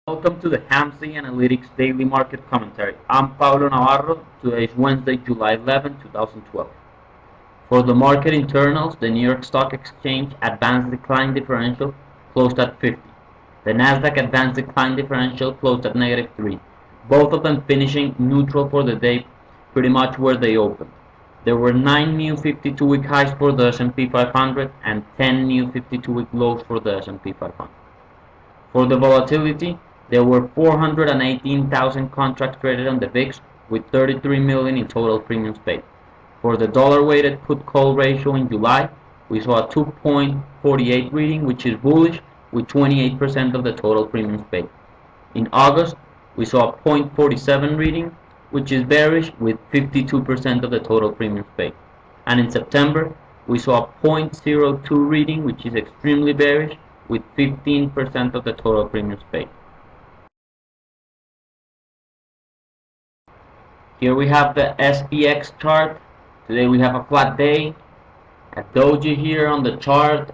Welcome to the HAMSI Analytics Daily Market Commentary. I'm Pablo Navarro. Today is Wednesday, July 11, 2012. For the market internals, the New York Stock Exchange Advanced Decline Differential closed at 50. The Nasdaq Advanced Decline Differential closed at -3, both of them finishing neutral for the day, pretty much where they opened. There were 9 new 52-week highs for the S&P 500 and 10 new 52-week lows for the S&P 500. For the volatility, there were 418,000 contracts traded on the VIX with 33 million in total premiums paid. For the dollar-weighted put-call ratio in July, we saw a 2.48 reading, which is bullish, with 28% of the total premiums paid. In August, we saw a 0.47 reading, which is bearish, with 52% of the total premiums paid. And in September, we saw a 0.02 reading, which is extremely bearish, with 15% of the total premiums paid. Here we have the SPX chart. Today we have a flat day. A doji here on the chart.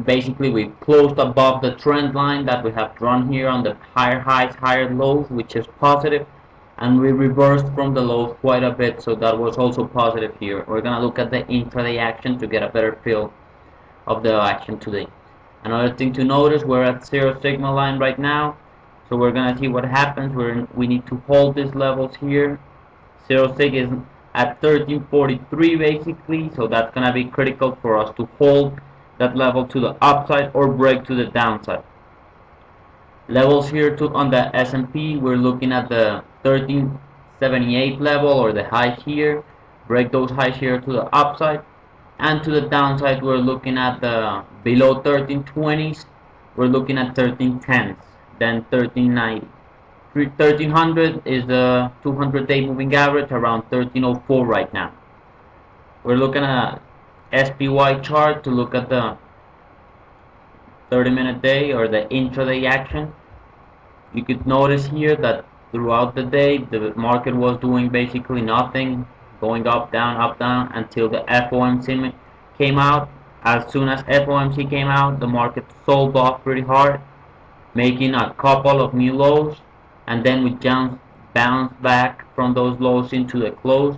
Basically we closed above the trend line that we have drawn here on the higher highs, higher lows, which is positive. And we reversed from the lows quite a bit, so that was also positive here. We're going to look at the intraday action to get a better feel of the action today. Another thing to notice, we're at 0 sigma line right now, so we're gonna see what happens. We need to hold these levels here. 0 sig is at 1343 basically, so that's gonna be critical for us to hold that level to the upside or break to the downside. Levels here on the S&P, we're looking at the 1378 level or the highs here. Break those highs here to the upside. And to the downside, we're looking at the below 1320s, we're looking at 1310s, then 1390. 1300 is the 200-day moving average, around 1304 right now. We're looking at SPY chart to look at the 30-minute day or the intraday action. You could notice here that throughout the day, the market was doing basically nothing, going up, down, until the FOMC came out. As soon as FOMC came out, the market sold off pretty hard, making a couple of new lows, and then we bounced back from those lows into the close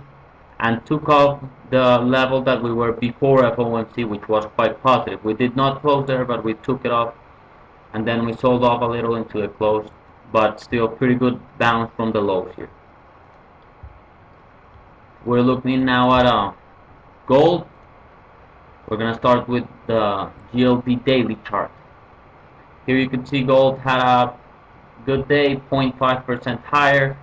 and took off the level that we were before FOMC, which was quite positive. We did not close there, but we took it off, and then we sold off a little into the close, but still pretty good bounce from the lows here. We're looking now at gold. We're going to start with the GLD daily chart. Here you can see gold had a good day, 0.5% higher.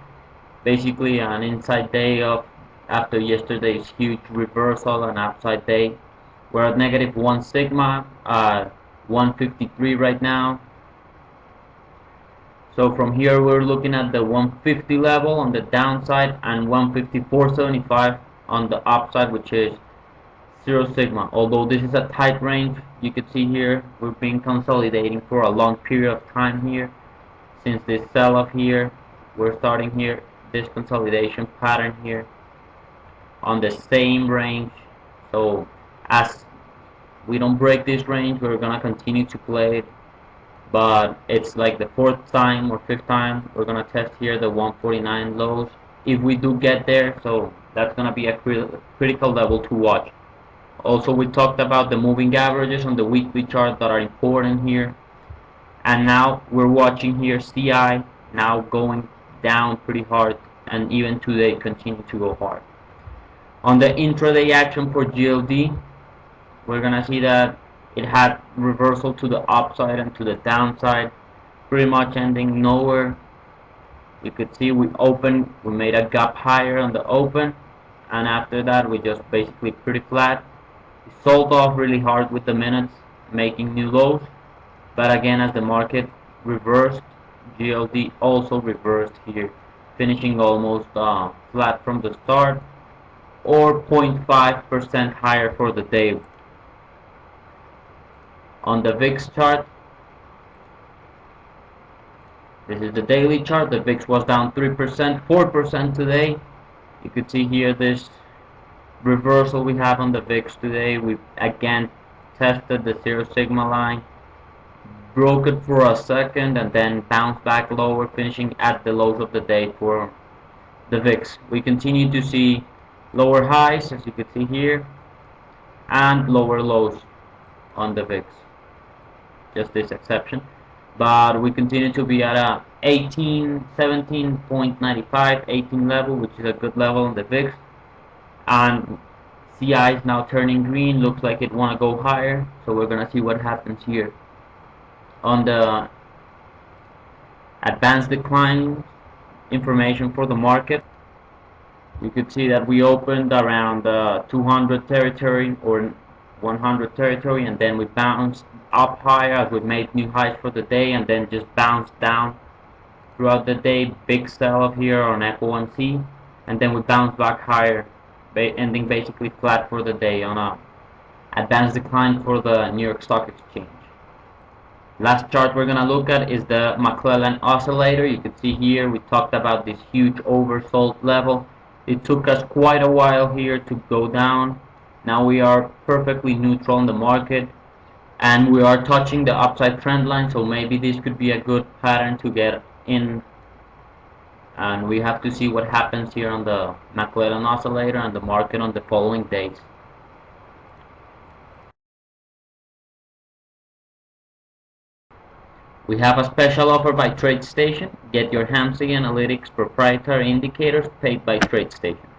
Basically an inside day of after yesterday's huge reversal, an upside day. We're at -1 sigma, 153 right now. So from here we're looking at the 150 level on the downside and 154.75 on the upside, which is 0 sigma. Although this is a tight range, you can see here we've been consolidating for a long period of time here. Since this sell-off here, we're starting here this consolidation pattern here on the same range. So as we don't break this range, we're gonna continue to play it. But it's like the 4th time or 5th time we're gonna test here the 149 lows if we do get there. So that's gonna be a critical level to watch. Also, we talked about the moving averages on the weekly chart that are important here, and now we're watching here CI now going down pretty hard, and even today continue to go hard. On the intraday action for GLD, we're gonna see that it had reversal to the upside and to the downside, pretty much ending nowhere. You could see we made a gap higher on the open, and after that we just basically pretty flat. We sold off really hard with the minutes, making new lows, but again as the market reversed, GLD also reversed here, finishing almost flat from the start, or 0.5% higher for the day. On the VIX chart, this is the daily chart. The VIX was down 3%, 4% today. You could see here this reversal we have on the VIX today. We again tested the 0 sigma line, broke it for a second and then bounced back lower, finishing at the lows of the day for the VIX. We continue to see lower highs, as you can see here, and lower lows on the VIX. Just this exception. But we continue to be at a 17.95, 18 level, which is a good level on the VIX. And CI is now turning green, looks like it want to go higher, so we're gonna see what happens here. On the advanced decline information for the market, you could see that we opened around 200 territory or 100 territory, and then we bounced up higher as we made new highs for the day, and then just bounced down throughout the day. Big sell off here on FOMC, and then we bounced back higher, ending basically flat for the day on a advanced decline for the New York Stock Exchange. Last chart we're gonna look at is the McClellan oscillator. You can see here we talked about this huge oversold level. It took us quite a while here to go down. Now we are perfectly neutral in the market, and we are touching the upside trend line, so maybe this could be a good pattern to get in. And we have to see what happens here on the McClellan oscillator and the market on the following days. We have a special offer by TradeStation. Get your Hamsey Analytics proprietary indicators paid by TradeStation.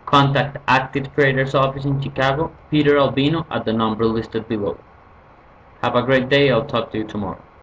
Contact Active Traders office in Chicago, Peter Albino, at the number listed below. Have a great day. I'll talk to you tomorrow.